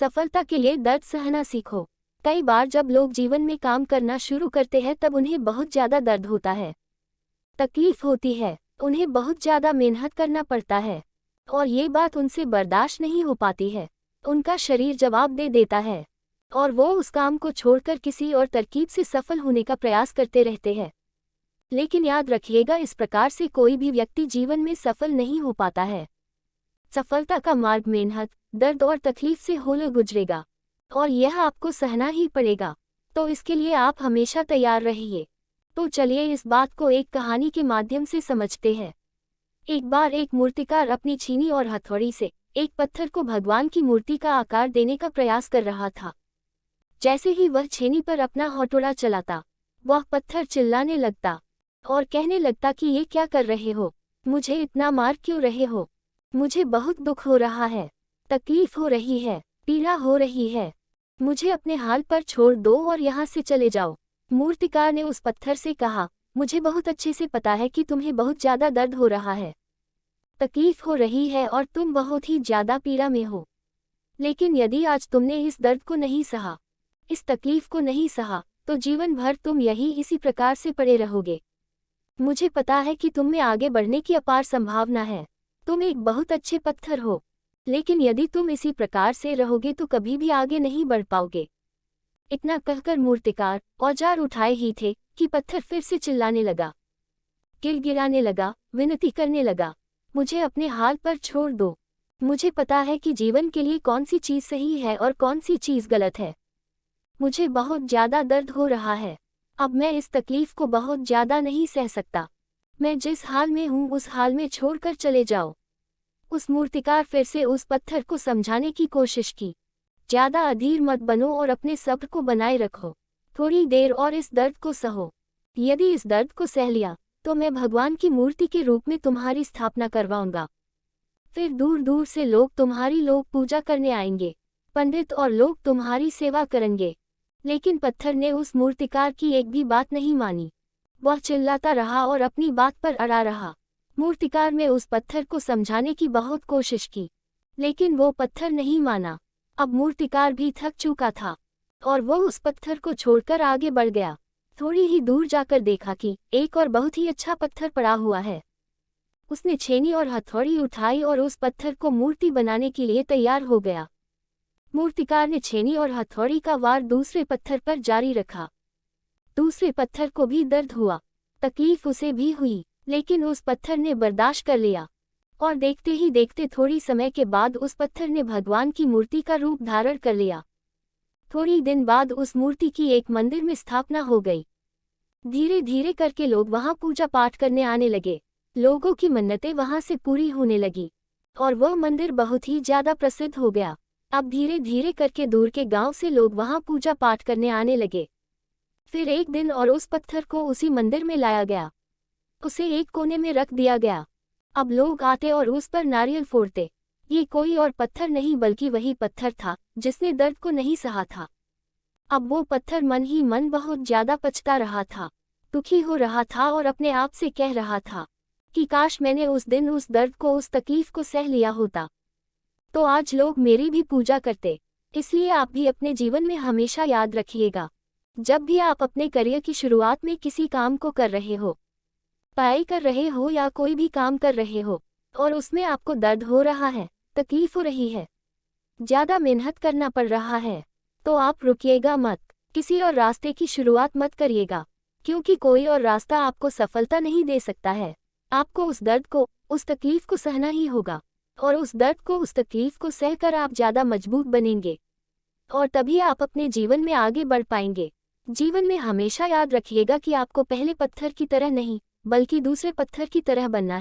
सफलता के लिए दर्द सहना सीखो। कई बार जब लोग जीवन में काम करना शुरू करते हैं तब उन्हें बहुत ज़्यादा दर्द होता है, तकलीफ होती है, उन्हें बहुत ज़्यादा मेहनत करना पड़ता है और ये बात उनसे बर्दाश्त नहीं हो पाती है। उनका शरीर जवाब दे देता है और वो उस काम को छोड़कर किसी और तरकीब से सफल होने का प्रयास करते रहते हैं। लेकिन याद रखिएगा, इस प्रकार से कोई भी व्यक्ति जीवन में सफल नहीं हो पाता है। सफलता का मार्ग मेहनत, दर्द और तकलीफ से होकर गुजरेगा और यह आपको सहना ही पड़ेगा। तो इसके लिए आप हमेशा तैयार रहिए। तो चलिए इस बात को एक कहानी के माध्यम से समझते हैं। एक बार एक मूर्तिकार अपनी छीनी और हथौड़ी से एक पत्थर को भगवान की मूर्ति का आकार देने का प्रयास कर रहा था। जैसे ही वह छेनी पर अपना हथौड़ा चलाता, वह पत्थर चिल्लाने लगता और कहने लगता कि ये क्या कर रहे हो, मुझे इतना मार क्यों रहे हो, मुझे बहुत दुख हो रहा है, तकलीफ हो रही है, पीड़ा हो रही है, मुझे अपने हाल पर छोड़ दो और यहाँ से चले जाओ। मूर्तिकार ने उस पत्थर से कहा, मुझे बहुत अच्छे से पता है कि तुम्हें बहुत ज़्यादा दर्द हो रहा है, तकलीफ हो रही है और तुम बहुत ही ज़्यादा पीड़ा में हो। लेकिन यदि आज तुमने इस दर्द को नहीं सहा, इस तकलीफ को नहीं सहा, तो जीवन भर तुम इसी प्रकार से पड़े रहोगे। मुझे पता है कि तुम में आगे बढ़ने की अपार संभावना है, तुम एक बहुत अच्छे पत्थर हो, लेकिन यदि तुम इसी प्रकार से रहोगे तो कभी भी आगे नहीं बढ़ पाओगे। इतना कहकर मूर्तिकार औजार उठाए ही थे कि पत्थर फिर से चिल्लाने लगा, गिड़गिड़ाने लगा, विनती करने लगा, मुझे अपने हाल पर छोड़ दो। मुझे पता है कि जीवन के लिए कौन सी चीज़ सही है और कौन सी चीज़ गलत है। मुझे बहुत ज़्यादा दर्द हो रहा है, अब मैं इस तकलीफ को बहुत ज़्यादा नहीं सह सकता। मैं जिस हाल में हूँ उस हाल में छोड़कर चले जाओ। उस मूर्तिकार फिर से उस पत्थर को समझाने की कोशिश की, ज़्यादा अधीर मत बनो और अपने सब्र को बनाए रखो। थोड़ी देर और इस दर्द को सहो। यदि इस दर्द को सह लिया तो मैं भगवान की मूर्ति के रूप में तुम्हारी स्थापना करवाऊंगा। फिर दूर दूर से लोग तुम्हारी पूजा करने आएंगे, पंडित और लोग तुम्हारी सेवा करेंगे। लेकिन पत्थर ने उस मूर्तिकार की एक भी बात नहीं मानी। वह चिल्लाता रहा और अपनी बात पर अड़ा रहा। मूर्तिकार ने उस पत्थर को समझाने की बहुत कोशिश की, लेकिन वो पत्थर नहीं माना। अब मूर्तिकार भी थक चुका था और वो उस पत्थर को छोड़कर आगे बढ़ गया। थोड़ी ही दूर जाकर देखा कि एक और बहुत ही अच्छा पत्थर पड़ा हुआ है। उसने छेनी और हथौड़ी उठाई और उस पत्थर को मूर्ति बनाने के लिए तैयार हो गया। मूर्तिकार ने छेनी और हथौड़ी का वार दूसरे पत्थर पर जारी रखा। दूसरे पत्थर को भी दर्द हुआ, तकलीफ उसे भी हुई, लेकिन उस पत्थर ने बर्दाश्त कर लिया और देखते ही देखते थोड़ी समय के बाद उस पत्थर ने भगवान की मूर्ति का रूप धारण कर लिया। थोड़ी दिन बाद उस मूर्ति की एक मंदिर में स्थापना हो गई। धीरे धीरे करके लोग वहां पूजा पाठ करने आने लगे। लोगों की मन्नतें वहां से पूरी होने लगी और वह मंदिर बहुत ही ज्यादा प्रसिद्ध हो गया। अब धीरे धीरे करके दूर के गांव से लोग वहां पूजा पाठ करने आने लगे। फिर एक दिन और उस पत्थर को उसी मंदिर में लाया गया, उसे एक कोने में रख दिया गया। अब लोग आते और उस पर नारियल फोड़ते। ये कोई और पत्थर नहीं बल्कि वही पत्थर था जिसने दर्द को नहीं सहा था। अब वो पत्थर मन ही मन बहुत ज्यादा पछता रहा था, दुखी हो रहा था और अपने आप से कह रहा था कि काश मैंने उस दिन उस दर्द को, उस तकलीफ को सह लिया होता, तो आज लोग मेरी भी पूजा करते। इसलिए आप भी अपने जीवन में हमेशा याद रखिएगा, जब भी आप अपने करियर की शुरुआत में किसी काम को कर रहे हो, पढ़ाई कर रहे हो या कोई भी काम कर रहे हो और उसमें आपको दर्द हो रहा है, तकलीफ हो रही है, ज़्यादा मेहनत करना पड़ रहा है, तो आप रुकिएगा मत, किसी और रास्ते की शुरुआत मत करिएगा, क्योंकि कोई और रास्ता आपको सफलता नहीं दे सकता है। आपको उस दर्द को, उस तकलीफ को सहना ही होगा और उस दर्द को, उस तकलीफ को सहकर आप ज़्यादा मजबूत बनेंगे और तभी आप अपने जीवन में आगे बढ़ पाएंगे। जीवन में हमेशा याद रखिएगा कि आपको पहले पत्थर की तरह नहीं बल्कि दूसरे पत्थर की तरह बनना है।